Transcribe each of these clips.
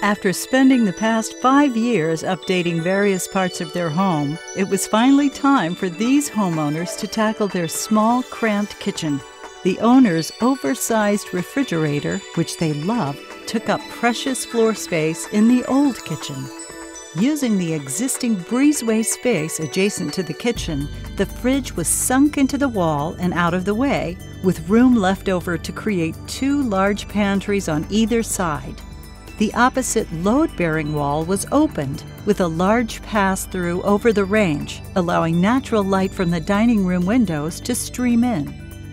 After spending the past 5 years updating various parts of their home, it was finally time for these homeowners to tackle their small, cramped kitchen. The owner's oversized refrigerator, which they love, took up precious floor space in the old kitchen. Using the existing breezeway space adjacent to the kitchen, the fridge was sunk into the wall and out of the way, with room left over to create 2 large pantries on either side. The opposite load-bearing wall was opened, with a large pass-through over the range, allowing natural light from the dining room windows to stream in.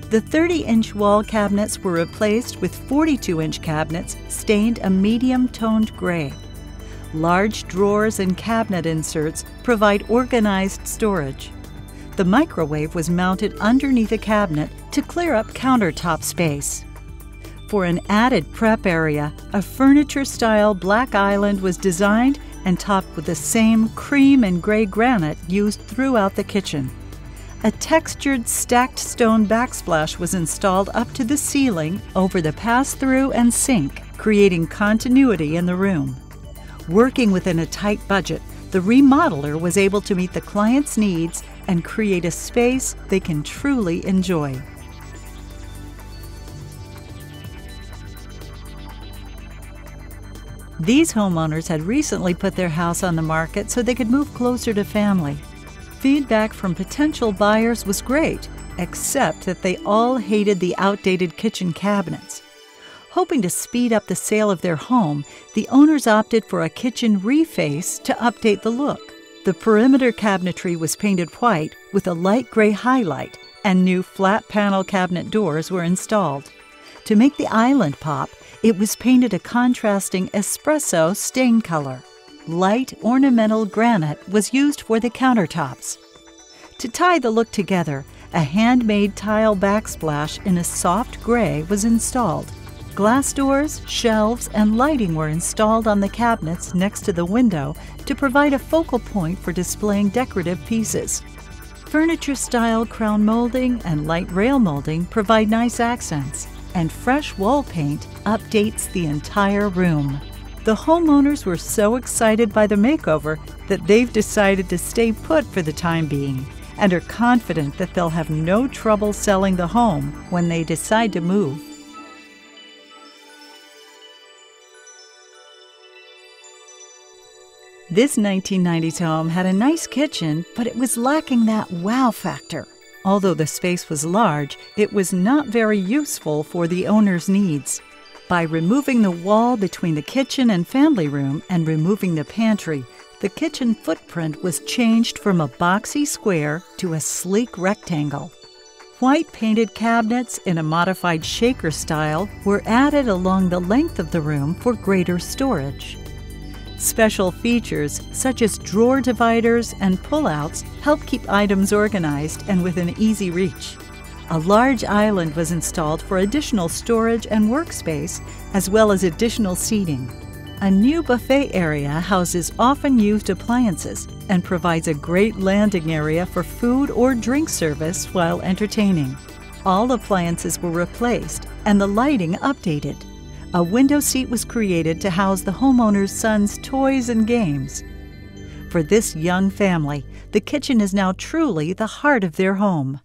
The 30-inch wall cabinets were replaced with 42-inch cabinets stained a medium-toned gray. Large drawers and cabinet inserts provide organized storage. The microwave was mounted underneath a cabinet to clear up countertop space. For an added prep area, a furniture-style black island was designed and topped with the same cream and gray granite used throughout the kitchen. A textured stacked stone backsplash was installed up to the ceiling over the pass-through and sink, creating continuity in the room. Working within a tight budget, the remodeler was able to meet the client's needs and create a space they can truly enjoy. These homeowners had recently put their house on the market so they could move closer to family. Feedback from potential buyers was great, except that they all hated the outdated kitchen cabinets. Hoping to speed up the sale of their home, the owners opted for a kitchen reface to update the look. The perimeter cabinetry was painted white with a light gray highlight, and new flat panel cabinet doors were installed. To make the island pop, it was painted a contrasting espresso stain color. Light ornamental granite was used for the countertops. To tie the look together, a handmade tile backsplash in a soft gray was installed. Glass doors, shelves, and lighting were installed on the cabinets next to the window to provide a focal point for displaying decorative pieces. Furniture-style crown molding and light rail molding provide nice accents, and fresh wall paint updates the entire room. The homeowners were so excited by the makeover that they've decided to stay put for the time being and are confident that they'll have no trouble selling the home when they decide to move. This 1990s home had a nice kitchen, but it was lacking that wow factor. Although the space was large, it was not very useful for the owner's needs. By removing the wall between the kitchen and family room and removing the pantry, the kitchen footprint was changed from a boxy square to a sleek rectangle. White painted cabinets in a modified shaker style were added along the length of the room for greater storage. Special features such as drawer dividers and pullouts help keep items organized and within easy reach. A large island was installed for additional storage and workspace, as well as additional seating. A new buffet area houses often used appliances and provides a great landing area for food or drink service while entertaining. All appliances were replaced and the lighting updated. A window seat was created to house the homeowner's son's toys and games. For this young family, the kitchen is now truly the heart of their home.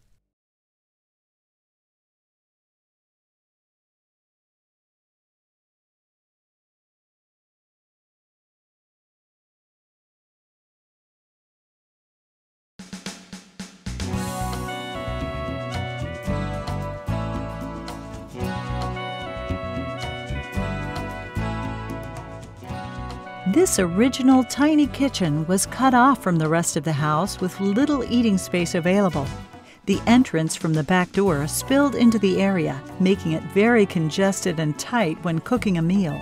This original tiny kitchen was cut off from the rest of the house with little eating space available. The entrance from the back door spilled into the area, making it very congested and tight when cooking a meal.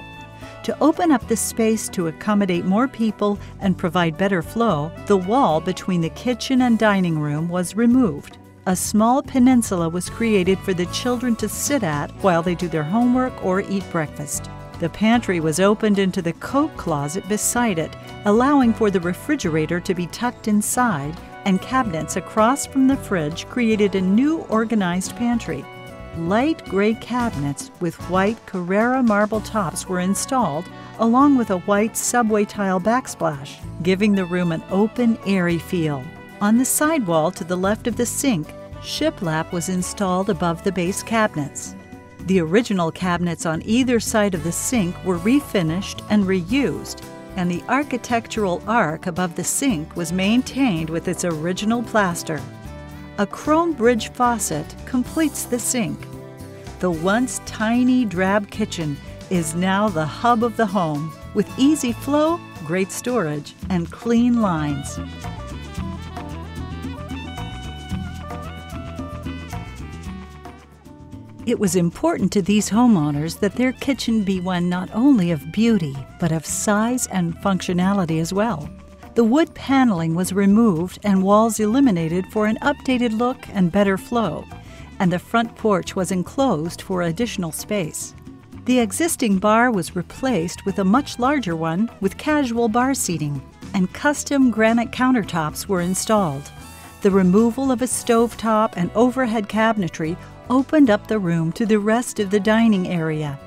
To open up the space to accommodate more people and provide better flow, the wall between the kitchen and dining room was removed. A small peninsula was created for the children to sit at while they do their homework or eat breakfast. The pantry was opened into the coat closet beside it, allowing for the refrigerator to be tucked inside, and cabinets across from the fridge created a new organized pantry. Light gray cabinets with white Carrara marble tops were installed, along with a white subway tile backsplash, giving the room an open, airy feel. On the sidewall to the left of the sink, shiplap was installed above the base cabinets. The original cabinets on either side of the sink were refinished and reused, and the architectural arc above the sink was maintained with its original plaster. A chrome bridge faucet completes the sink. The once tiny drab kitchen is now the hub of the home, with easy flow, great storage, and clean lines. It was important to these homeowners that their kitchen be one not only of beauty, but of size and functionality as well. The wood paneling was removed and walls eliminated for an updated look and better flow, and the front porch was enclosed for additional space. The existing bar was replaced with a much larger one with casual bar seating, and custom granite countertops were installed. The removal of a stovetop and overhead cabinetry opened up the room to the rest of the dining area.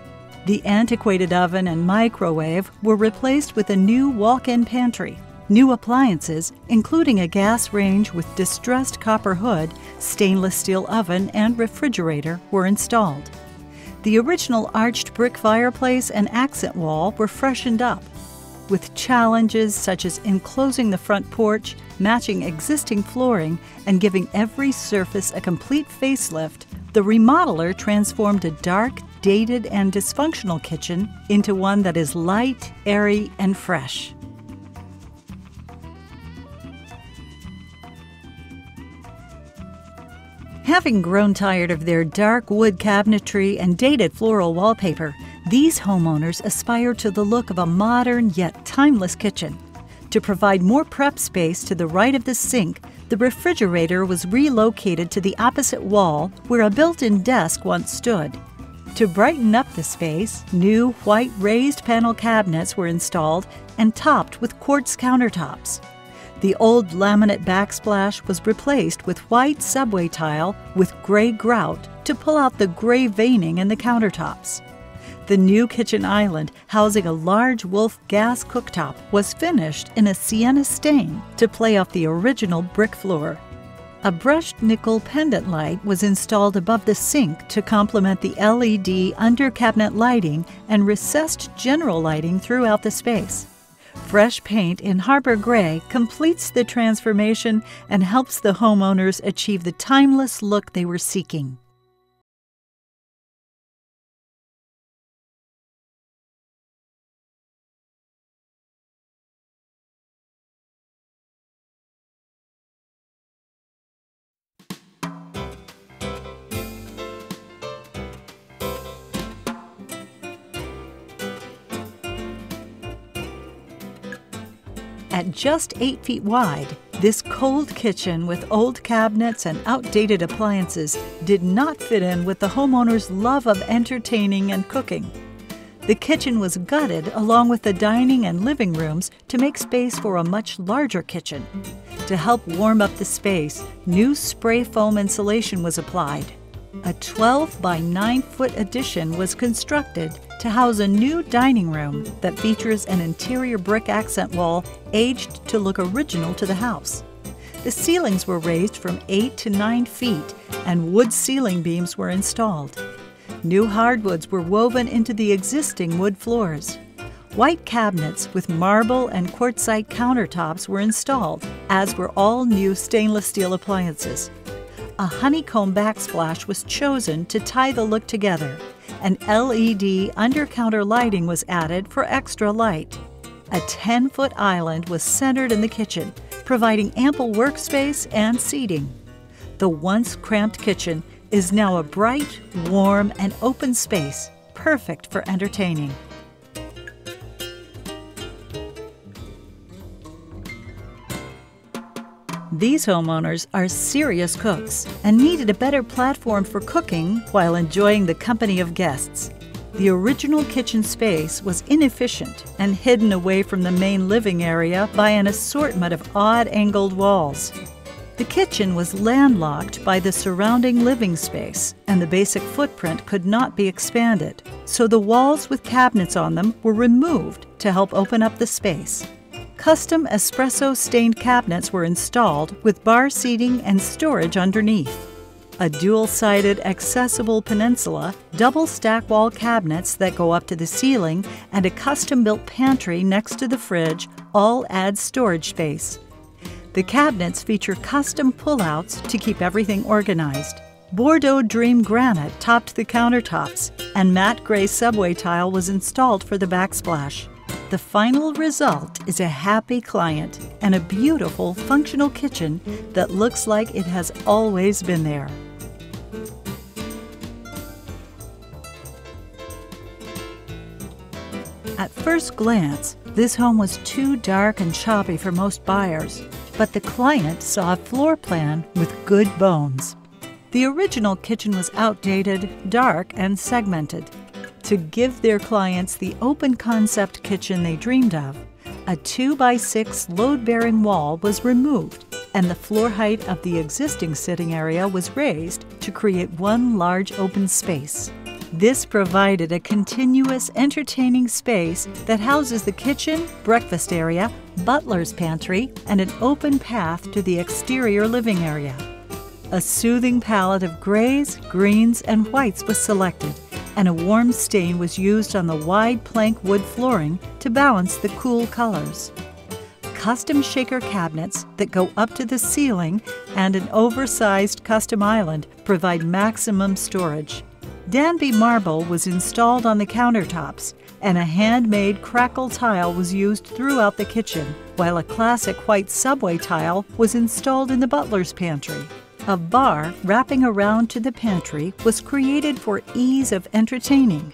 The antiquated oven and microwave were replaced with a new walk-in pantry. New appliances, including a gas range with distressed copper hood, stainless steel oven, and refrigerator, were installed. The original arched brick fireplace and accent wall were freshened up. With challenges such as enclosing the front porch, matching existing flooring, and giving every surface a complete facelift, the remodeler transformed a dark, dated, and dysfunctional kitchen into one that is light, airy, and fresh. Having grown tired of their dark wood cabinetry and dated floral wallpaper, these homeowners aspire to the look of a modern yet timeless kitchen. To provide more prep space to the right of the sink, the refrigerator was relocated to the opposite wall where a built-in desk once stood. To brighten up the space, new white raised panel cabinets were installed and topped with quartz countertops. The old laminate backsplash was replaced with white subway tile with gray grout to pull out the gray veining in the countertops. The new kitchen island, housing a large Wolf gas cooktop, was finished in a sienna stain to play off the original brick floor. A brushed nickel pendant light was installed above the sink to complement the LED under-cabinet lighting and recessed general lighting throughout the space. Fresh paint in Harbor Gray completes the transformation and helps the homeowners achieve the timeless look they were seeking. At just 8 feet wide, this cold kitchen with old cabinets and outdated appliances did not fit in with the homeowner's love of entertaining and cooking. The kitchen was gutted along with the dining and living rooms to make space for a much larger kitchen. To help warm up the space, new spray foam insulation was applied. A 12 by 9 foot addition was constructed to house a new dining room that features an interior brick accent wall aged to look original to the house. The ceilings were raised from 8 to 9 feet and wood ceiling beams were installed. New hardwoods were woven into the existing wood floors. White cabinets with marble and quartzite countertops were installed, as were all new stainless steel appliances. A honeycomb backsplash was chosen to tie the look together, and LED under-counter lighting was added for extra light. A 10-foot island was centered in the kitchen, providing ample workspace and seating. The once cramped kitchen is now a bright, warm, and open space, perfect for entertaining. These homeowners are serious cooks and needed a better platform for cooking while enjoying the company of guests. The original kitchen space was inefficient and hidden away from the main living area by an assortment of odd-angled walls. The kitchen was landlocked by the surrounding living space, and the basic footprint could not be expanded, so the walls with cabinets on them were removed to help open up the space. Custom espresso-stained cabinets were installed with bar seating and storage underneath. A dual-sided accessible peninsula, double stack wall cabinets that go up to the ceiling, and a custom-built pantry next to the fridge all add storage space. The cabinets feature custom pullouts to keep everything organized. Bordeaux Dream granite topped the countertops, and matte gray subway tile was installed for the backsplash. The final result is a happy client and a beautiful, functional kitchen that looks like it has always been there. At first glance, this home was too dark and choppy for most buyers, but the client saw a floor plan with good bones. The original kitchen was outdated, dark, and segmented. To give their clients the open concept kitchen they dreamed of, a 2x6 load-bearing wall was removed, and the floor height of the existing sitting area was raised to create one large open space. This provided a continuous, entertaining space that houses the kitchen, breakfast area, butler's pantry, and an open path to the exterior living area. A soothing palette of grays, greens, and whites was selected, and a warm stain was used on the wide plank wood flooring to balance the cool colors. Custom shaker cabinets that go up to the ceiling and an oversized custom island provide maximum storage. Danby marble was installed on the countertops, and a handmade crackle tile was used throughout the kitchen, while a classic white subway tile was installed in the butler's pantry. A bar wrapping around to the pantry was created for ease of entertaining.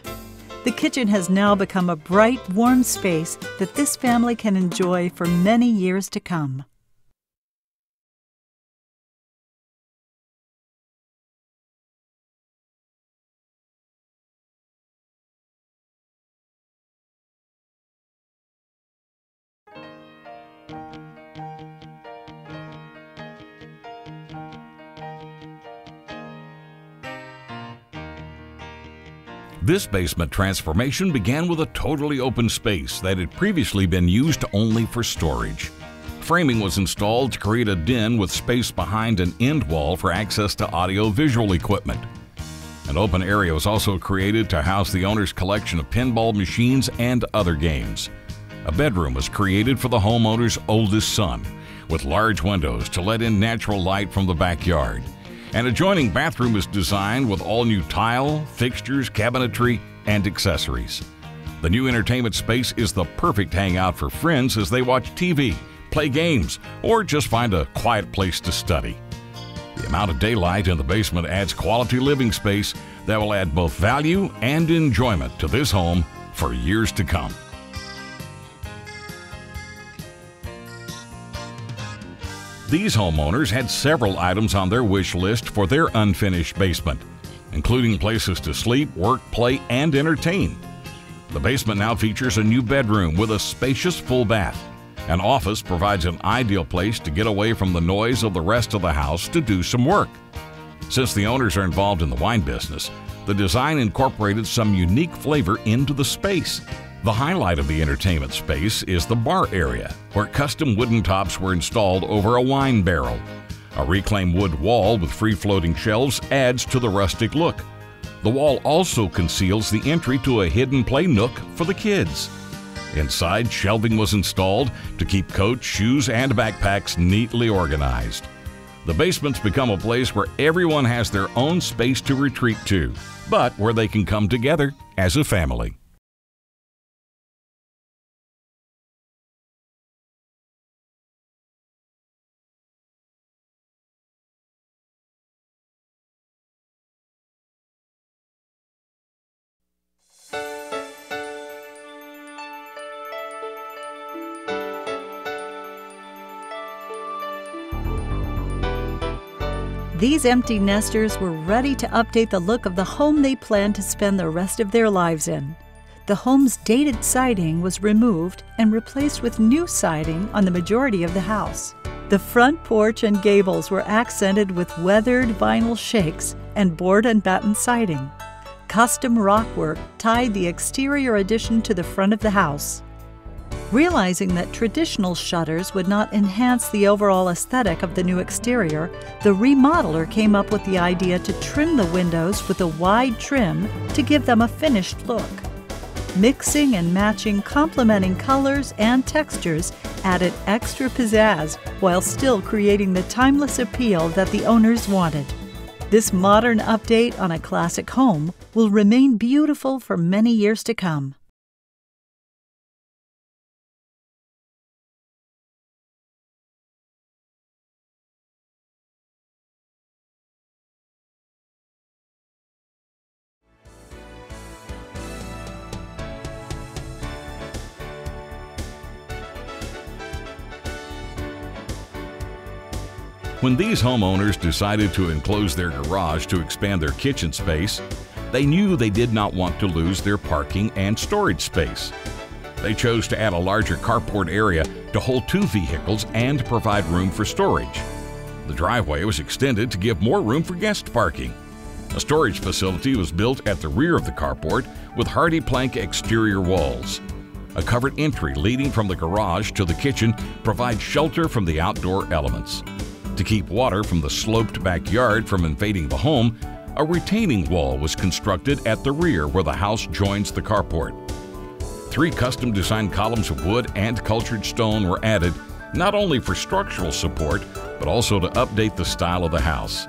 The kitchen has now become a bright, warm space that this family can enjoy for many years to come. This basement transformation began with a totally open space that had previously been used only for storage. Framing was installed to create a den with space behind an end wall for access to audio-visual equipment. An open area was also created to house the owner's collection of pinball machines and other games. A bedroom was created for the homeowner's oldest son, with large windows to let in natural light from the backyard. An adjoining bathroom is designed with all-new tile, fixtures, cabinetry, and accessories. The new entertainment space is the perfect hangout for friends as they watch TV, play games, or just find a quiet place to study. The amount of daylight in the basement adds quality living space that will add both value and enjoyment to this home for years to come. These homeowners had several items on their wish list for their unfinished basement, including places to sleep, work, play, and entertain. The basement now features a new bedroom with a spacious full bath. An office provides an ideal place to get away from the noise of the rest of the house to do some work. Since the owners are involved in the wine business, the design incorporated some unique flavor into the space. The highlight of the entertainment space is the bar area, where custom wooden tops were installed over a wine barrel. A reclaimed wood wall with free-floating shelves adds to the rustic look. The wall also conceals the entry to a hidden play nook for the kids. Inside, shelving was installed to keep coats, shoes, and backpacks neatly organized. The basement's become a place where everyone has their own space to retreat to, but where they can come together as a family. These empty nesters were ready to update the look of the home they planned to spend the rest of their lives in. The home's dated siding was removed and replaced with new siding on the majority of the house. The front porch and gables were accented with weathered vinyl shakes and board and batten siding. Custom rockwork tied the exterior addition to the front of the house. Realizing that traditional shutters would not enhance the overall aesthetic of the new exterior, the remodeler came up with the idea to trim the windows with a wide trim to give them a finished look. Mixing and matching complementing colors and textures added extra pizzazz while still creating the timeless appeal that the owners wanted. This modern update on a classic home will remain beautiful for many years to come. When these homeowners decided to enclose their garage to expand their kitchen space, they knew they did not want to lose their parking and storage space. They chose to add a larger carport area to hold 2 vehicles and provide room for storage. The driveway was extended to give more room for guest parking. A storage facility was built at the rear of the carport with hardy plank exterior walls. A covered entry leading from the garage to the kitchen provides shelter from the outdoor elements. To keep water from the sloped backyard from invading the home, a retaining wall was constructed at the rear where the house joins the carport. 3 custom-designed columns of wood and cultured stone were added, not only for structural support, but also to update the style of the house.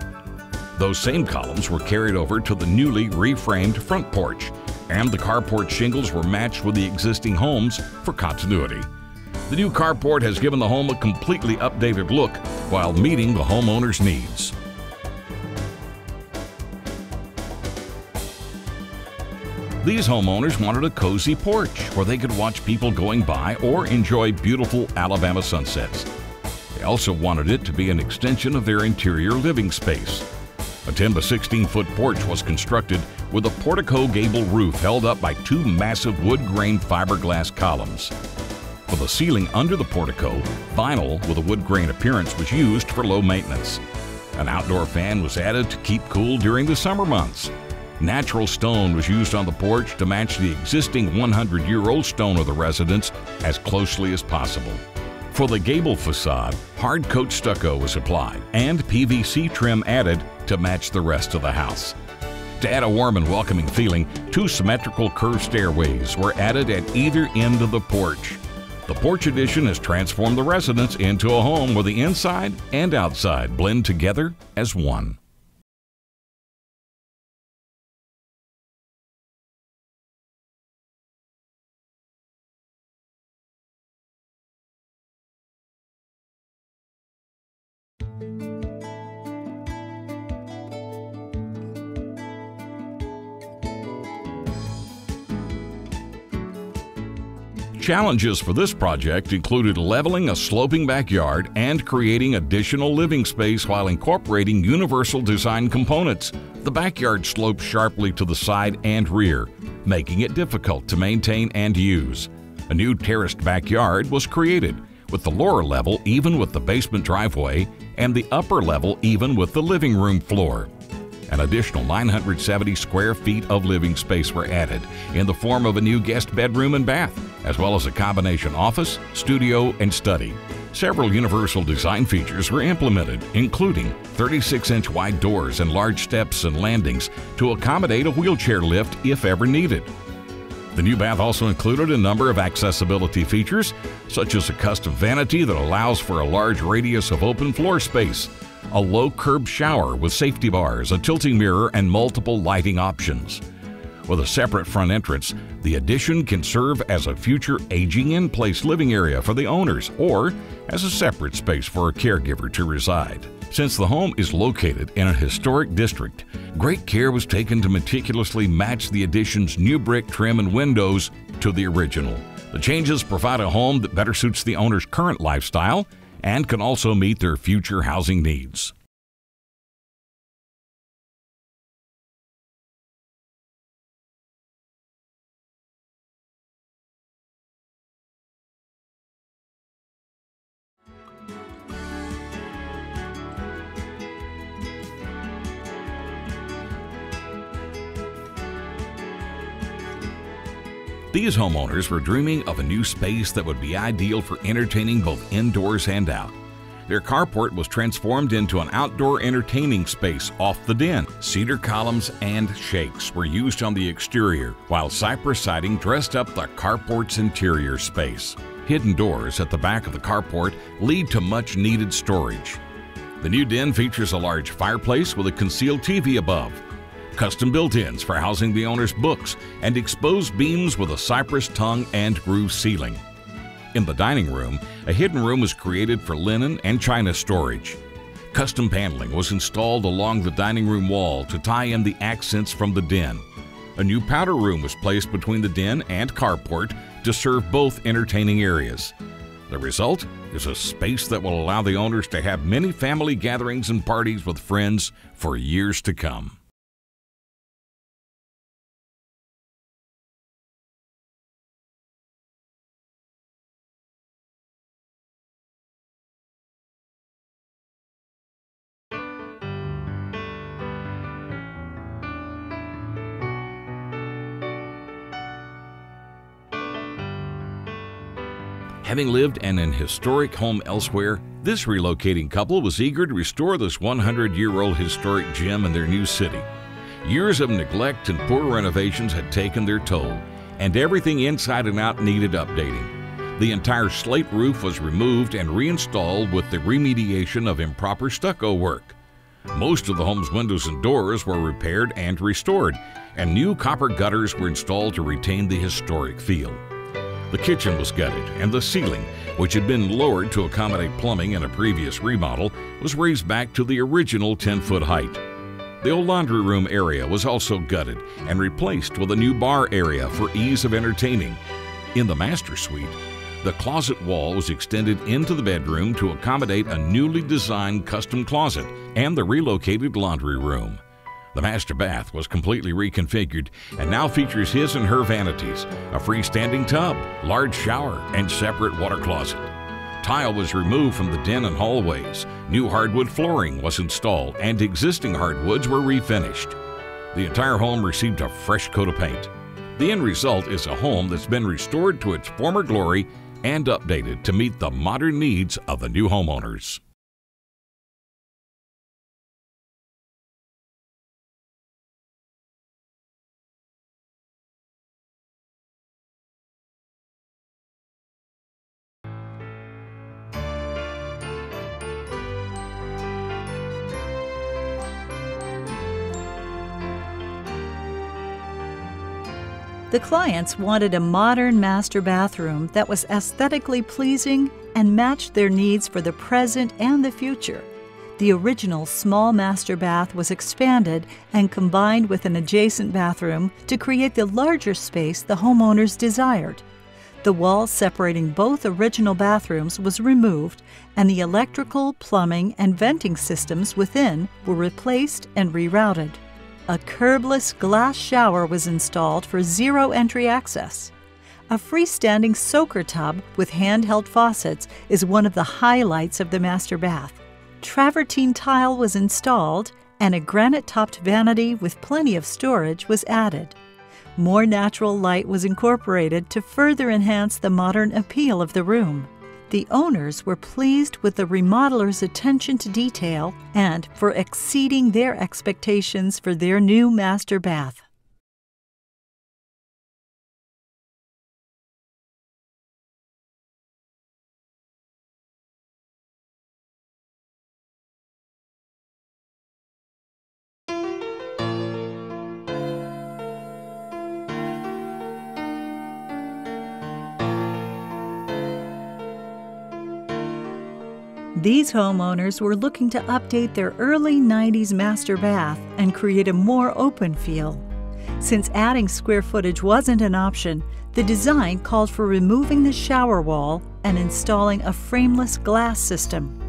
Those same columns were carried over to the newly reframed front porch, and the carport shingles were matched with the existing homes for continuity. The new carport has given the home a completely updated look while meeting the homeowner's needs. These homeowners wanted a cozy porch where they could watch people going by or enjoy beautiful Alabama sunsets. They also wanted it to be an extension of their interior living space. A 10 by 16-foot porch was constructed with a portico gable roof held up by 2 massive wood-grain fiberglass columns. For the ceiling under the portico, vinyl with a wood grain appearance was used for low maintenance. An outdoor fan was added to keep cool during the summer months. Natural stone was used on the porch to match the existing 100-year-old stone of the residence as closely as possible. For the gable facade, hard coat stucco was applied and PVC trim added to match the rest of the house. To add a warm and welcoming feeling, 2 symmetrical curved stairways were added at either end of the porch. The porch addition has transformed the residence into a home where the inside and outside blend together as one. Challenges for this project included leveling a sloping backyard and creating additional living space while incorporating universal design components. The backyard sloped sharply to the side and rear, making it difficult to maintain and use. A new terraced backyard was created, with the lower level even with the basement driveway and the upper level even with the living room floor. An additional 970 square feet of living space were added in the form of a new guest bedroom and bath, as well as a combination office, studio, and study. Several universal design features were implemented, including 36-inch wide doors and large steps and landings to accommodate a wheelchair lift if ever needed. The new bath also included a number of accessibility features, such as a custom vanity that allows for a large radius of open floor space, a low curb shower with safety bars, a tilting mirror, and multiple lighting options. With a separate front entrance, the addition can serve as a future aging-in-place living area for the owners or as a separate space for a caregiver to reside. Since the home is located in a historic district, great care was taken to meticulously match the addition's new brick trim and windows to the original. The changes provide a home that better suits the owner's current lifestyle and can also meet their future housing needs. These homeowners were dreaming of a new space that would be ideal for entertaining both indoors and out. Their carport was transformed into an outdoor entertaining space off the den. Cedar columns and shakes were used on the exterior, while cypress siding dressed up the carport's interior space. Hidden doors at the back of the carport lead to much-needed storage. The new den features a large fireplace with a concealed TV above, custom built-ins for housing the owner's books, and exposed beams with a cypress tongue and groove ceiling. In the dining room, a hidden room was created for linen and china storage. Custom paneling was installed along the dining room wall to tie in the accents from the den. A new powder room was placed between the den and carport to serve both entertaining areas. The result is a space that will allow the owners to have many family gatherings and parties with friends for years to come. Having lived in an historic home elsewhere, this relocating couple was eager to restore this 100-year-old historic gem in their new city. Years of neglect and poor renovations had taken their toll, and everything inside and out needed updating. The entire slate roof was removed and reinstalled with the remediation of improper stucco work. Most of the home's windows and doors were repaired and restored, and new copper gutters were installed to retain the historic feel. The kitchen was gutted, and the ceiling, which had been lowered to accommodate plumbing in a previous remodel, was raised back to the original 10-foot height. The old laundry room area was also gutted and replaced with a new bar area for ease of entertaining. In the master suite, the closet wall was extended into the bedroom to accommodate a newly designed custom closet and the relocated laundry room. The master bath was completely reconfigured and now features his and her vanities, a freestanding tub, large shower, and separate water closet. Tile was removed from the den and hallways, new hardwood flooring was installed, and existing hardwoods were refinished. The entire home received a fresh coat of paint. The end result is a home that's been restored to its former glory and updated to meet the modern needs of the new homeowners. The clients wanted a modern master bathroom that was aesthetically pleasing and matched their needs for the present and the future. The original small master bath was expanded and combined with an adjacent bathroom to create the larger space the homeowners desired. The wall separating both original bathrooms was removed, and the electrical, plumbing, and venting systems within were replaced and rerouted. A curbless glass shower was installed for zero entry access. A freestanding soaker tub with handheld faucets is one of the highlights of the master bath. Travertine tile was installed, and a granite-topped vanity with plenty of storage was added. More natural light was incorporated to further enhance the modern appeal of the room. The owners were pleased with the remodeler's attention to detail and for exceeding their expectations for their new master bath. These homeowners were looking to update their early 90s master bath and create a more open feel. Since adding square footage wasn't an option, the design called for removing the shower wall and installing a frameless glass system.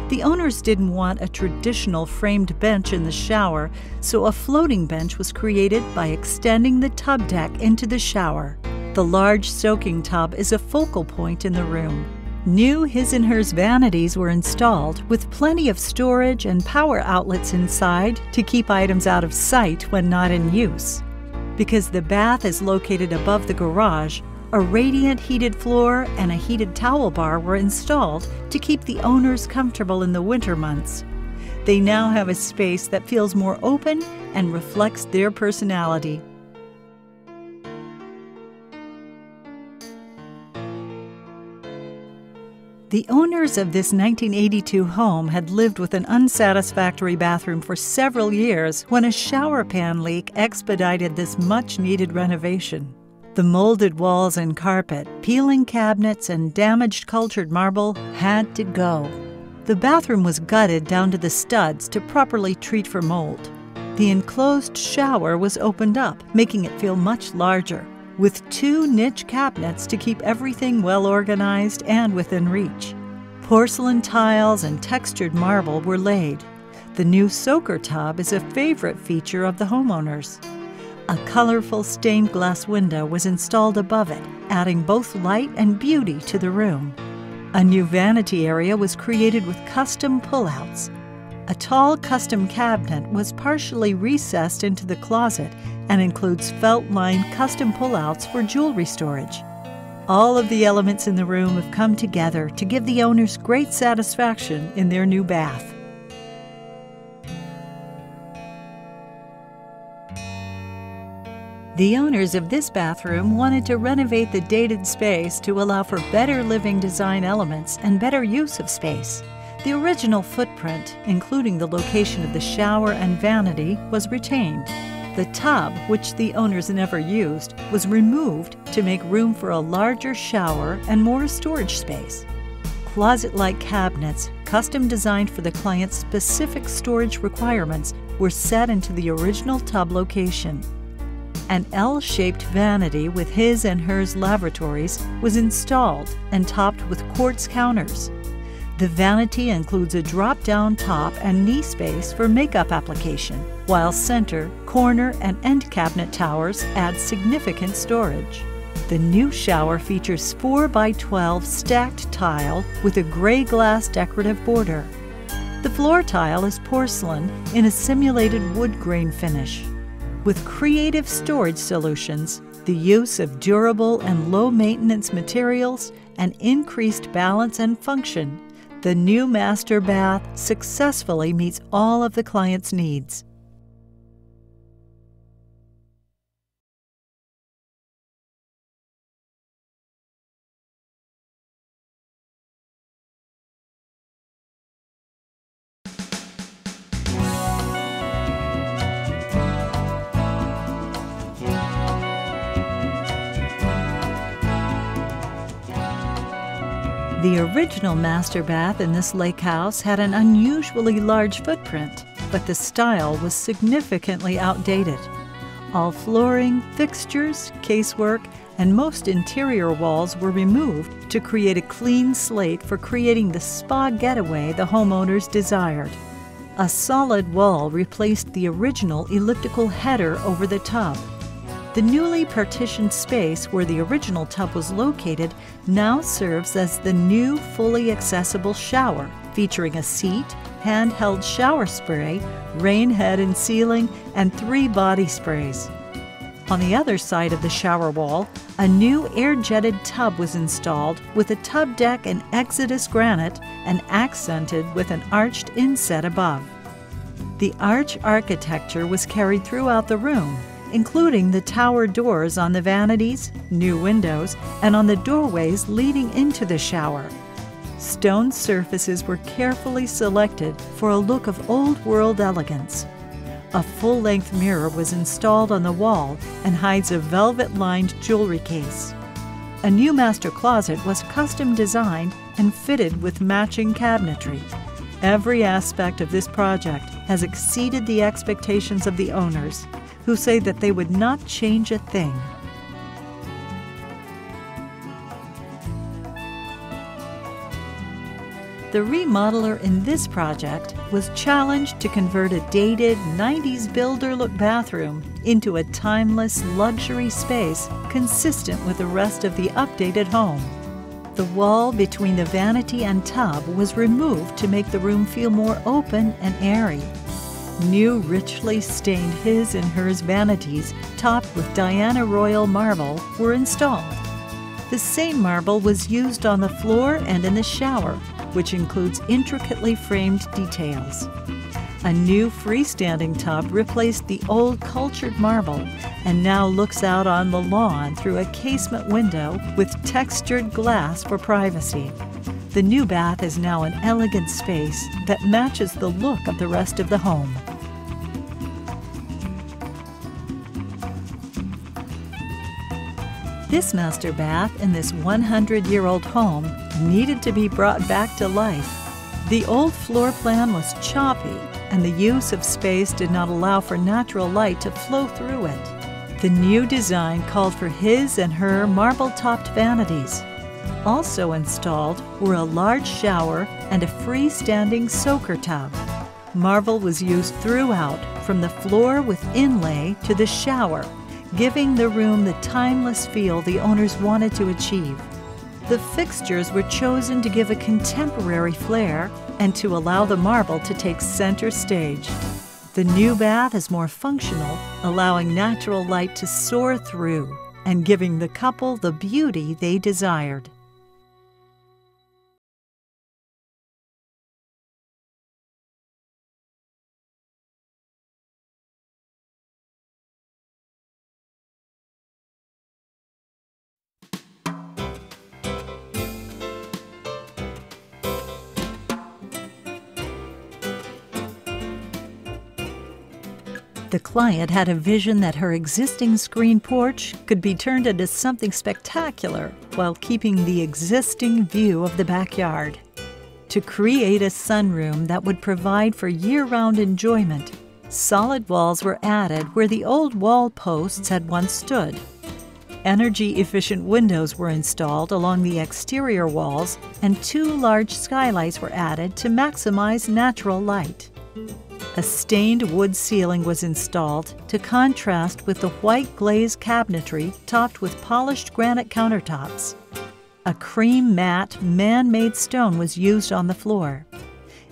The owners didn't want a traditional framed bench in the shower, so a floating bench was created by extending the tub deck into the shower. The large soaking tub is a focal point in the room. New his and hers vanities were installed with plenty of storage and power outlets inside to keep items out of sight when not in use. Because the bath is located above the garage, a radiant heated floor and a heated towel bar were installed to keep the owners comfortable in the winter months. They now have a space that feels more open and reflects their personality. The owners of this 1982 home had lived with an unsatisfactory bathroom for several years when a shower pan leak expedited this much-needed renovation. The molded walls and carpet, peeling cabinets, and damaged cultured marble had to go. The bathroom was gutted down to the studs to properly treat for mold. The enclosed shower was opened up, making it feel much larger, with 2 niche cabinets to keep everything well organized and within reach. Porcelain tiles and textured marble were laid. The new soaker tub is a favorite feature of the homeowners. A colorful stained glass window was installed above it, adding both light and beauty to the room. A new vanity area was created with custom pullouts. A tall custom cabinet was partially recessed into the closet and includes felt-lined custom pullouts for jewelry storage. All of the elements in the room have come together to give the owners great satisfaction in their new bath. The owners of this bathroom wanted to renovate the dated space to allow for better living design elements and better use of space. The original footprint, including the location of the shower and vanity, was retained. The tub, which the owners never used, was removed to make room for a larger shower and more storage space. Closet-like cabinets, custom designed for the client's specific storage requirements, were set into the original tub location. An L-shaped vanity with his and hers lavatories was installed and topped with quartz counters. The vanity includes a drop-down top and knee space for makeup application, while center, corner, and end cabinet towers add significant storage. The new shower features 4x12 stacked tile with a gray glass decorative border. The floor tile is porcelain in a simulated wood grain finish. With creative storage solutions, the use of durable and low-maintenance materials, and increased balance and function, the new master bath successfully meets all of the client's needs. The original master bath in this lake house had an unusually large footprint, but the style was significantly outdated. All flooring, fixtures, casework, and most interior walls were removed to create a clean slate for creating the spa getaway the homeowners desired. A solid wall replaced the original elliptical header over the tub. The newly partitioned space where the original tub was located now serves as the new fully accessible shower, featuring a seat, handheld shower spray, rain head and ceiling, and 3 body sprays. On the other side of the shower wall, a new air-jetted tub was installed with a tub deck in Exodus granite and accented with an arched inset above. The arch architecture was carried throughout the room, including the tower doors on the vanities, new windows, and on the doorways leading into the shower. Stone surfaces were carefully selected for a look of old-world elegance. A full-length mirror was installed on the wall and hides a velvet-lined jewelry case. A new master closet was custom designed and fitted with matching cabinetry. Every aspect of this project has exceeded the expectations of the owners, who say that they would not change a thing. The remodeler in this project was challenged to convert a dated 90s builder-look bathroom into a timeless luxury space consistent with the rest of the updated home. The wall between the vanity and tub was removed to make the room feel more open and airy. New richly stained his and hers vanities, topped with Diana Royal marble, were installed. The same marble was used on the floor and in the shower, which includes intricately framed details. A new freestanding tub replaced the old cultured marble and now looks out on the lawn through a casement window with textured glass for privacy. The new bath is now an elegant space that matches the look of the rest of the home. This master bath in this 100-year-old home needed to be brought back to life. The old floor plan was choppy, and the use of space did not allow for natural light to flow through it. The new design called for his and her marble-topped vanities. Also installed were a large shower and a freestanding soaker tub. Marble was used throughout, from the floor with inlay to the shower, giving the room the timeless feel the owners wanted to achieve. The fixtures were chosen to give a contemporary flair and to allow the marble to take center stage. The new bath is more functional, allowing natural light to soar through and giving the couple the beauty they desired. The client had a vision that her existing screen porch could be turned into something spectacular while keeping the existing view of the backyard. To create a sunroom that would provide for year-round enjoyment, solid walls were added where the old wall posts had once stood. Energy-efficient windows were installed along the exterior walls, and 2 large skylights were added to maximize natural light. A stained wood ceiling was installed to contrast with the white glazed cabinetry topped with polished granite countertops. A cream matte man-made stone was used on the floor.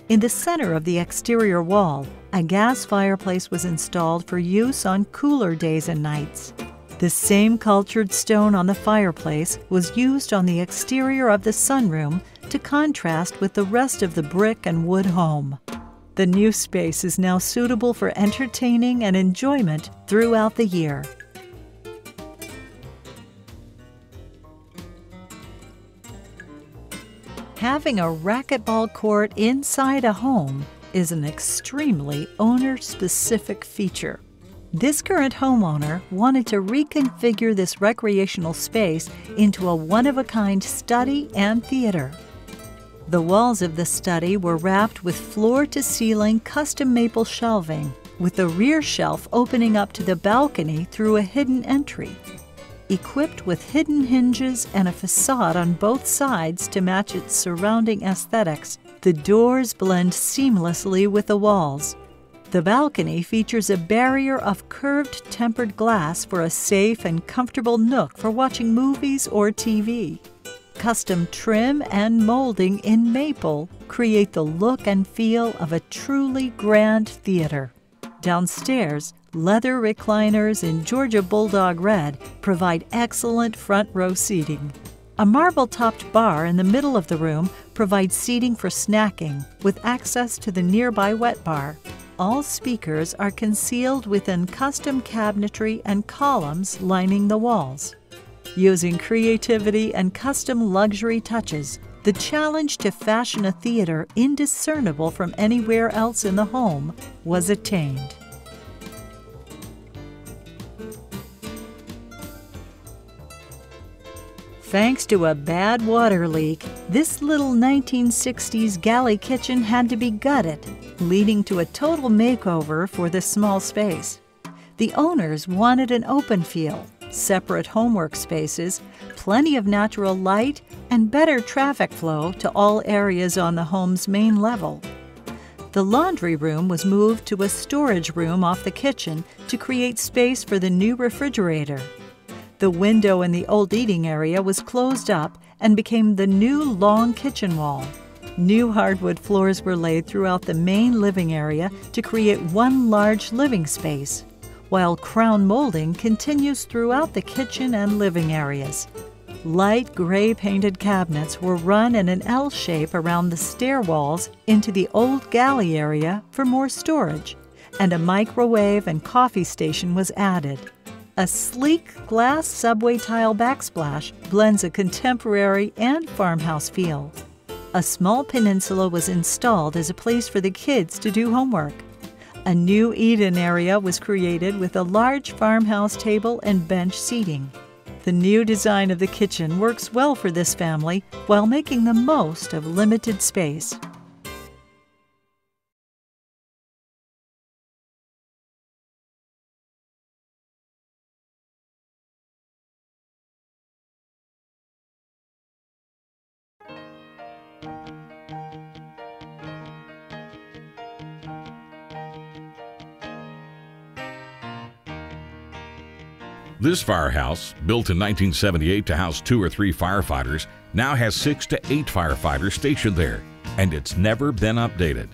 In the center of the exterior wall, a gas fireplace was installed for use on cooler days and nights. The same cultured stone on the fireplace was used on the exterior of the sunroom to contrast with the rest of the brick and wood home. The new space is now suitable for entertaining and enjoyment throughout the year. Having a racquetball court inside a home is an extremely owner-specific feature. This current homeowner wanted to reconfigure this recreational space into a one-of-a-kind study and theater. The walls of the study were wrapped with floor-to-ceiling custom maple shelving, with the rear shelf opening up to the balcony through a hidden entry. Equipped with hidden hinges and a facade on both sides to match its surrounding aesthetics, the doors blend seamlessly with the walls. The balcony features a barrier of curved tempered glass for a safe and comfortable nook for watching movies or TV. Custom trim and molding in maple create the look and feel of a truly grand theater. Downstairs, leather recliners in Georgia Bulldog Red provide excellent front row seating. A marble-topped bar in the middle of the room provides seating for snacking with access to the nearby wet bar. All speakers are concealed within custom cabinetry and columns lining the walls. Using creativity and custom luxury touches, the challenge to fashion a theater indiscernible from anywhere else in the home was attained. Thanks to a bad water leak, this little 1960s galley kitchen had to be gutted, leading to a total makeover for this small space. The owners wanted an open feel, separate homework spaces, plenty of natural light, and better traffic flow to all areas on the home's main level. The laundry room was moved to a storage room off the kitchen to create space for the new refrigerator. The window in the old eating area was closed up and became the new long kitchen wall. New hardwood floors were laid throughout the main living area to create one large living space, while crown molding continues throughout the kitchen and living areas. Light gray painted cabinets were run in an L shape around the stair walls into the old galley area for more storage, and a microwave and coffee station was added. A sleek glass subway tile backsplash blends a contemporary and farmhouse feel. A small peninsula was installed as a place for the kids to do homework. A new eat-in area was created with a large farmhouse table and bench seating. The new design of the kitchen works well for this family while making the most of limited space. This firehouse, built in 1978 to house 2 or 3 firefighters, now has 6 to 8 firefighters stationed there, and it's never been updated.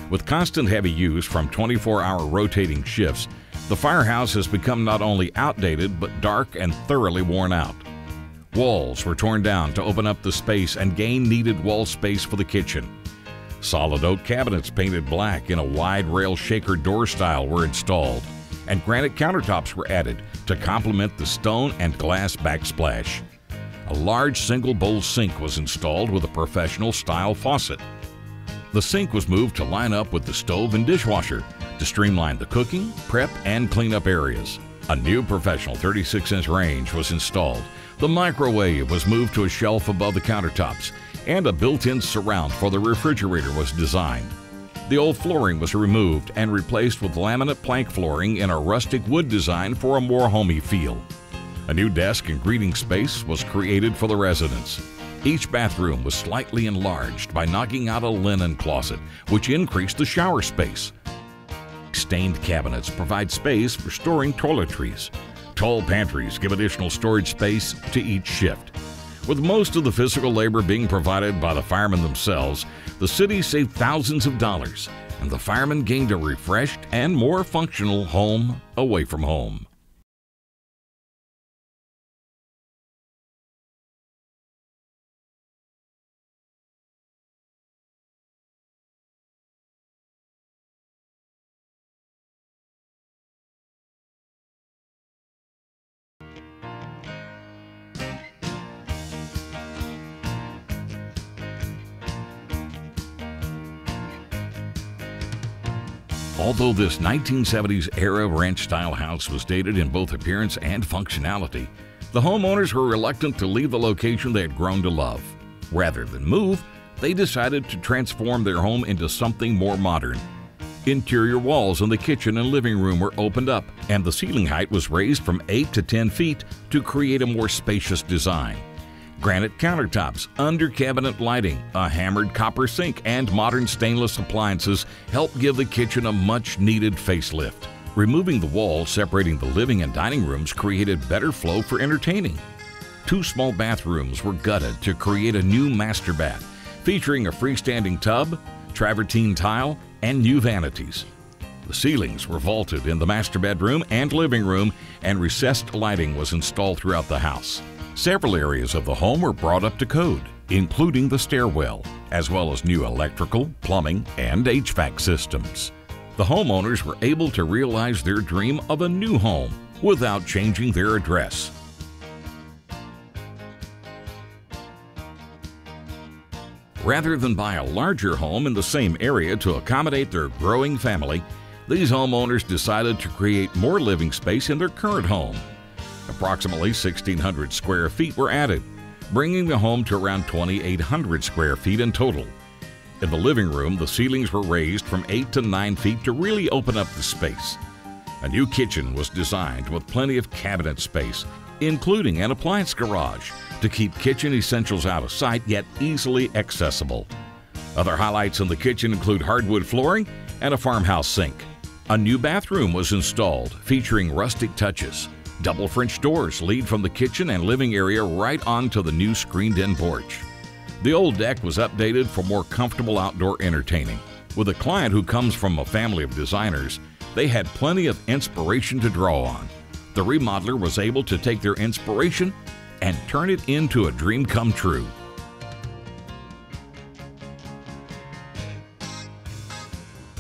With constant heavy use from 24-hour rotating shifts, the firehouse has become not only outdated but dark and thoroughly worn out. Walls were torn down to open up the space and gain needed wall space for the kitchen. Solid oak cabinets painted black in a wide rail shaker door style were installed, and granite countertops were added to complement the stone and glass backsplash. A large single bowl sink was installed with a professional style faucet. The sink was moved to line up with the stove and dishwasher to streamline the cooking, prep, and cleanup areas. A new professional 36-inch range was installed. The microwave was moved to a shelf above the countertops, and a built-in surround for the refrigerator was designed. The old flooring was removed and replaced with laminate plank flooring in a rustic wood design for a more homey feel. A new desk and greeting space was created for the residents. Each bathroom was slightly enlarged by knocking out a linen closet, which increased the shower space. Stained cabinets provide space for storing toiletries. Tall pantries give additional storage space to each shift. With most of the physical labor being provided by the firemen themselves, the city saved thousands of dollars, and the firemen gained a refreshed and more functional home away from home. Although this 1970s-era ranch-style house was dated in both appearance and functionality, the homeowners were reluctant to leave the location they had grown to love. Rather than move, they decided to transform their home into something more modern. Interior walls in the kitchen and living room were opened up, and the ceiling height was raised from 8 to 10 feet to create a more spacious design. Granite countertops, under-cabinet lighting, a hammered copper sink, and modern stainless appliances help give the kitchen a much-needed facelift. Removing the wall separating the living and dining rooms created better flow for entertaining. 2 small bathrooms were gutted to create a new master bath, featuring a freestanding tub, travertine tile, and new vanities. The ceilings were vaulted in the master bedroom and living room, and recessed lighting was installed throughout the house. Several areas of the home were brought up to code, including the stairwell, as well as new electrical, plumbing, and HVAC systems. The homeowners were able to realize their dream of a new home without changing their address. Rather than buy a larger home in the same area to accommodate their growing family, these homeowners decided to create more living space in their current home. Approximately 1,600 square feet were added, bringing the home to around 2,800 square feet in total. In the living room, the ceilings were raised from 8 to 9 feet to really open up the space. A new kitchen was designed with plenty of cabinet space, including an appliance garage to keep kitchen essentials out of sight yet easily accessible. Other highlights in the kitchen include hardwood flooring and a farmhouse sink. A new bathroom was installed featuring rustic touches. Double French doors lead from the kitchen and living area right onto the new screened-in porch. The old deck was updated for more comfortable outdoor entertaining. With a client who comes from a family of designers, they had plenty of inspiration to draw on. The remodeler was able to take their inspiration and turn it into a dream come true.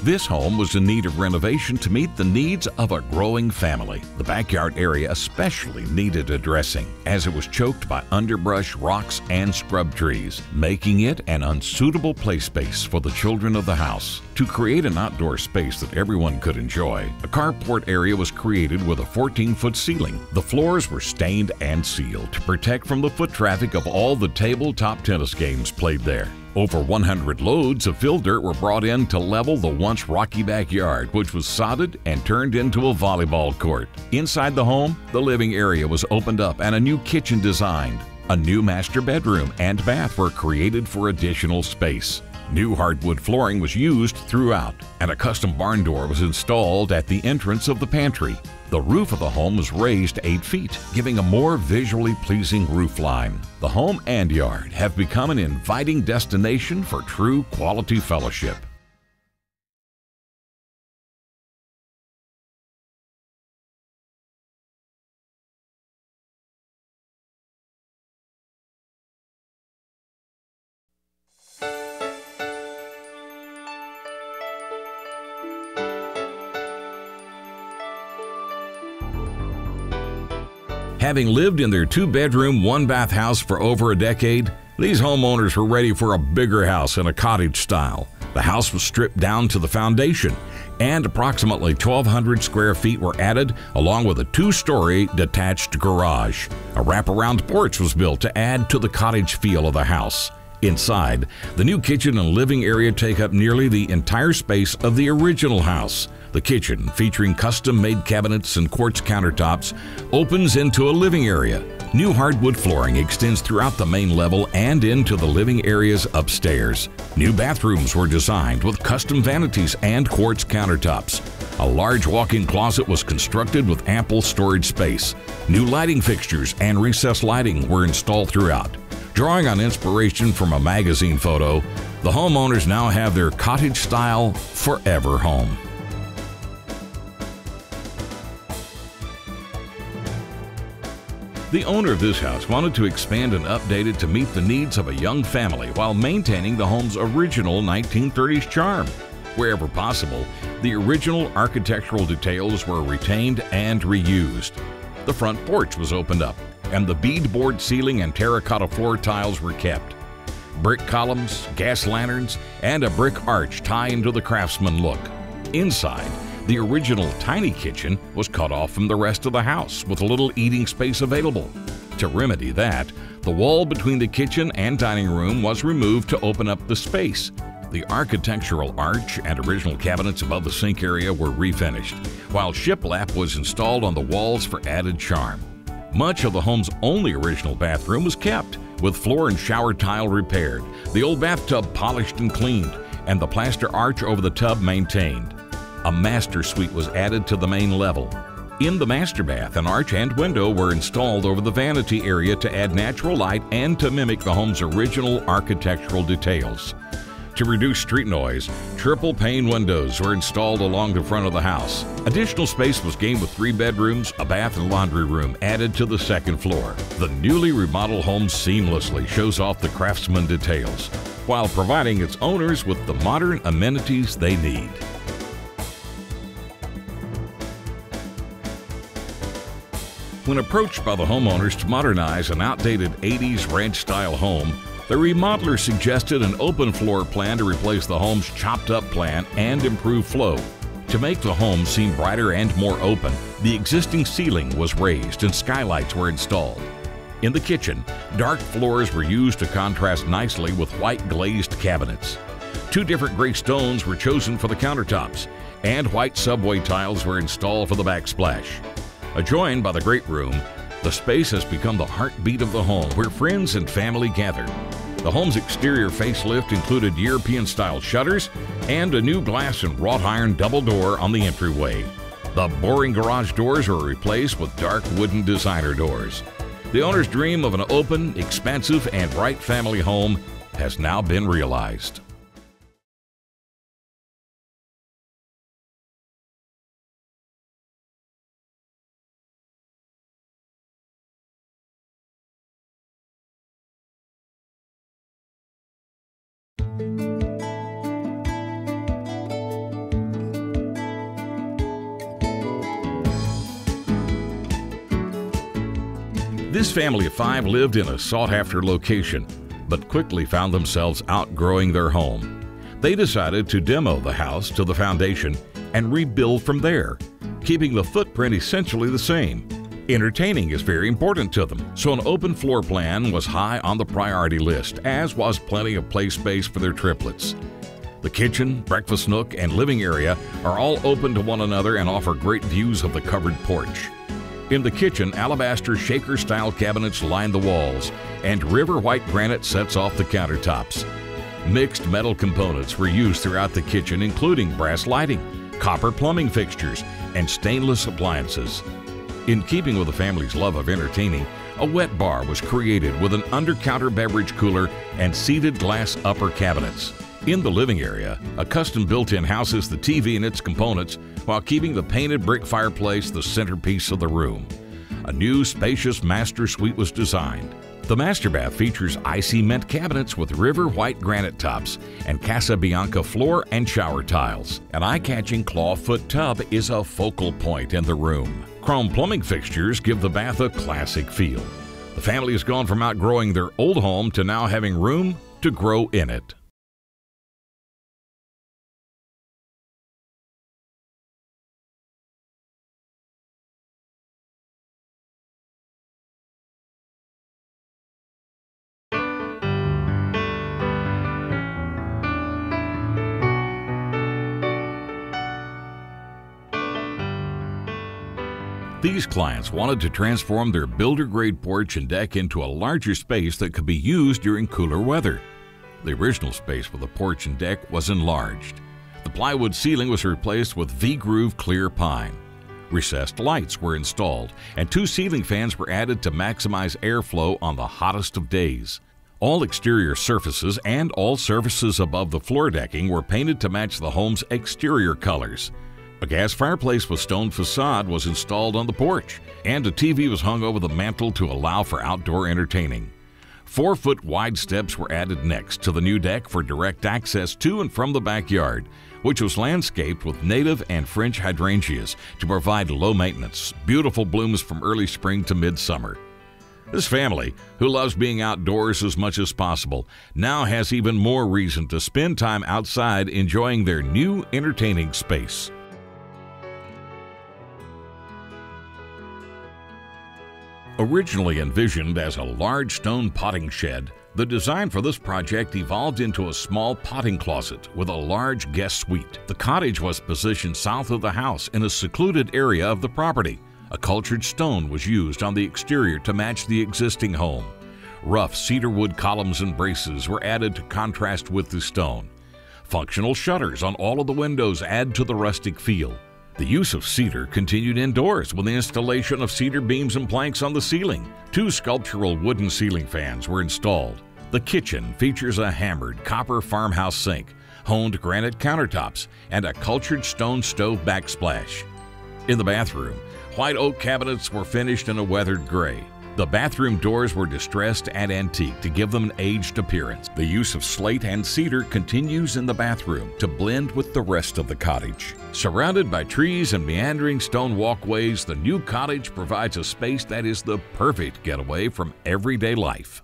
This home was in need of renovation to meet the needs of a growing family. The backyard area especially needed addressing, as it was choked by underbrush, rocks, and scrub trees, making it an unsuitable play space for the children of the house. To create an outdoor space that everyone could enjoy, a carport area was created with a 14-foot ceiling. The floors were stained and sealed to protect from the foot traffic of all the tabletop tennis games played there. Over 100 loads of fill dirt were brought in to level the once rocky backyard, which was sodded and turned into a volleyball court. Inside the home, the living area was opened up and a new kitchen designed. A new master bedroom and bath were created for additional space. New hardwood flooring was used throughout, and a custom barn door was installed at the entrance of the pantry. The roof of the home was raised 8 feet, giving a more visually pleasing roof line. The home and yard have become an inviting destination for true quality fellowship. Having lived in their 2-bedroom, 1-bath house for over a decade, these homeowners were ready for a bigger house in a cottage style. The house was stripped down to the foundation, and approximately 1,200 square feet were added, along with a 2-story detached garage. A wraparound porch was built to add to the cottage feel of the house. Inside, the new kitchen and living area take up nearly the entire space of the original house. The kitchen, featuring custom-made cabinets and quartz countertops, opens into a living area. New hardwood flooring extends throughout the main level and into the living areas upstairs. New bathrooms were designed with custom vanities and quartz countertops. A large walk-in closet was constructed with ample storage space. New lighting fixtures and recessed lighting were installed throughout. Drawing on inspiration from a magazine photo, the homeowners now have their cottage-style forever home. The owner of this house wanted to expand and update it to meet the needs of a young family while maintaining the home's original 1930s charm. Wherever possible, the original architectural details were retained and reused. The front porch was opened up, and the beadboard ceiling and terracotta floor tiles were kept. Brick columns, gas lanterns, and a brick arch tie into the craftsman look. Inside, the original tiny kitchen was cut off from the rest of the house with a little eating space available. To remedy that, the wall between the kitchen and dining room was removed to open up the space. The architectural arch and original cabinets above the sink area were refinished, while shiplap was installed on the walls for added charm. Much of the home's only original bathroom was kept, with floor and shower tile repaired, the old bathtub polished and cleaned, and the plaster arch over the tub maintained. A master suite was added to the main level. In the master bath, an arch and window were installed over the vanity area to add natural light and to mimic the home's original architectural details. To reduce street noise, triple pane windows were installed along the front of the house. Additional space was gained with 3 bedrooms, a bath and laundry room added to the second floor. The newly remodeled home seamlessly shows off the craftsman details, while providing its owners with the modern amenities they need. When approached by the homeowners to modernize an outdated 80s ranch-style home, the remodeler suggested an open floor plan to replace the home's chopped-up plan and improve flow. To make the home seem brighter and more open, the existing ceiling was raised and skylights were installed. In the kitchen, dark floors were used to contrast nicely with white glazed cabinets. 2 different gray stones were chosen for the countertops, and white subway tiles were installed for the backsplash. Adjoined by the great room, the space has become the heartbeat of the home where friends and family gather. The home's exterior facelift included European-style shutters and a new glass and wrought iron double door on the entryway. The boring garage doors were replaced with dark wooden designer doors. The owner's dream of an open, expansive, and bright family home has now been realized. This family of 5 lived in a sought-after location, but quickly found themselves outgrowing their home. They decided to demo the house to the foundation and rebuild from there, keeping the footprint essentially the same. Entertaining is very important to them, so an open floor plan was high on the priority list, as was plenty of play space for their triplets. The kitchen, breakfast nook, and living area are all open to one another and offer great views of the covered porch. In the kitchen, alabaster shaker-style cabinets line the walls, and river white granite sets off the countertops. Mixed metal components were used throughout the kitchen, including brass lighting, copper plumbing fixtures, and stainless appliances. In keeping with the family's love of entertaining, a wet bar was created with an under-counter beverage cooler and seated glass upper cabinets. In the living area, a custom built-in houses the TV and its components while keeping the painted brick fireplace the centerpiece of the room. A new spacious master suite was designed. The master bath features icy mint cabinets with river white granite tops and Casa Bianca floor and shower tiles. An eye-catching clawfoot tub is a focal point in the room. Chrome plumbing fixtures give the bath a classic feel. The family has gone from outgrowing their old home to now having room to grow in it. These clients wanted to transform their builder-grade porch and deck into a larger space that could be used during cooler weather. The original space for the porch and deck was enlarged. The plywood ceiling was replaced with V-groove clear pine. Recessed lights were installed, and 2 ceiling fans were added to maximize airflow on the hottest of days. All exterior surfaces and all surfaces above the floor decking were painted to match the home's exterior colors. A gas fireplace with stone facade was installed on the porch, and a TV was hung over the mantel to allow for outdoor entertaining. 4-foot wide steps were added next to the new deck for direct access to and from the backyard, which was landscaped with native and French hydrangeas to provide low maintenance, beautiful blooms from early spring to midsummer. This family, who loves being outdoors as much as possible, now has even more reason to spend time outside enjoying their new entertaining space. Originally envisioned as a large stone potting shed, the design for this project evolved into a small potting closet with a large guest suite. The cottage was positioned south of the house in a secluded area of the property. A cultured stone was used on the exterior to match the existing home. Rough cedar wood columns and braces were added to contrast with the stone. Functional shutters on all of the windows add to the rustic feel. The use of cedar continued indoors with the installation of cedar beams and planks on the ceiling. 2 sculptural wooden ceiling fans were installed. The kitchen features a hammered copper farmhouse sink, honed granite countertops, and a cultured stone stove backsplash. In the bathroom, white oak cabinets were finished in a weathered gray. The bathroom doors were distressed and antique to give them an aged appearance. The use of slate and cedar continues in the bathroom to blend with the rest of the cottage. Surrounded by trees and meandering stone walkways, the new cottage provides a space that is the perfect getaway from everyday life.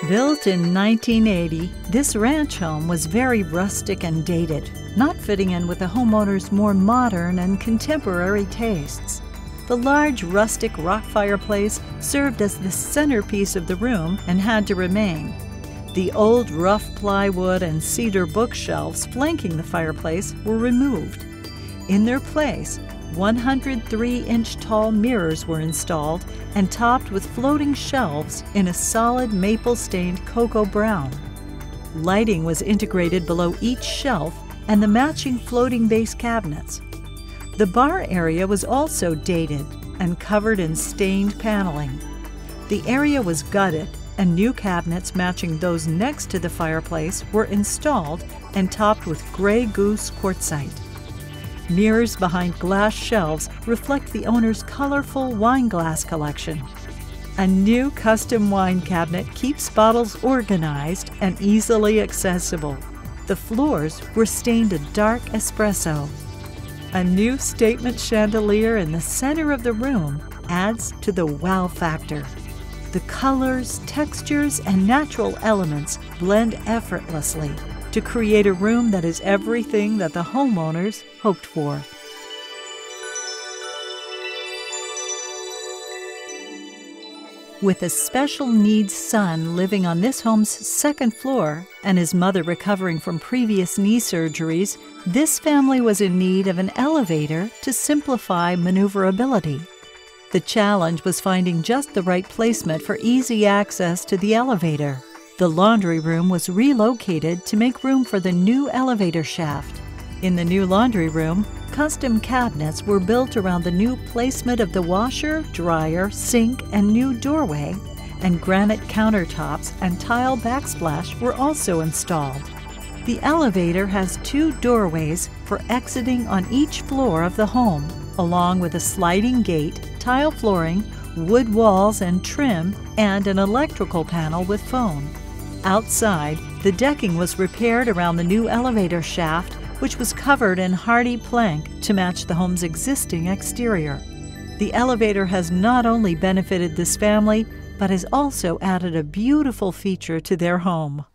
Built in 1980, this ranch home was very rustic and dated, not fitting in with the homeowner's more modern and contemporary tastes. The large rustic rock fireplace served as the centerpiece of the room and had to remain. The old rough plywood and cedar bookshelves flanking the fireplace were removed. In their place, 103-inch tall mirrors were installed and topped with floating shelves in a solid maple-stained cocoa brown. Lighting was integrated below each shelf and the matching floating base cabinets. The bar area was also dated and covered in stained paneling. The area was gutted, and new cabinets matching those next to the fireplace were installed and topped with gray goose quartzite. Mirrors behind glass shelves reflect the owner's colorful wine glass collection. A new custom wine cabinet keeps bottles organized and easily accessible. The floors were stained a dark espresso. A new statement chandelier in the center of the room adds to the wow factor. The colors, textures, and natural elements blend effortlessly to create a room that is everything that the homeowners hoped for. With a special needs son living on this home's second floor and his mother recovering from previous knee surgeries, this family was in need of an elevator to simplify maneuverability. The challenge was finding just the right placement for easy access to the elevator. The laundry room was relocated to make room for the new elevator shaft. In the new laundry room, custom cabinets were built around the new placement of the washer, dryer, sink, and new doorway, and granite countertops and tile backsplash were also installed. The elevator has 2 doorways for exiting on each floor of the home, along with a sliding gate, tile flooring, wood walls and trim, and an electrical panel with phone. Outside, the decking was repaired around the new elevator shaft, which was covered in hardy plank to match the home's existing exterior. The elevator has not only benefited this family, but has also added a beautiful feature to their home.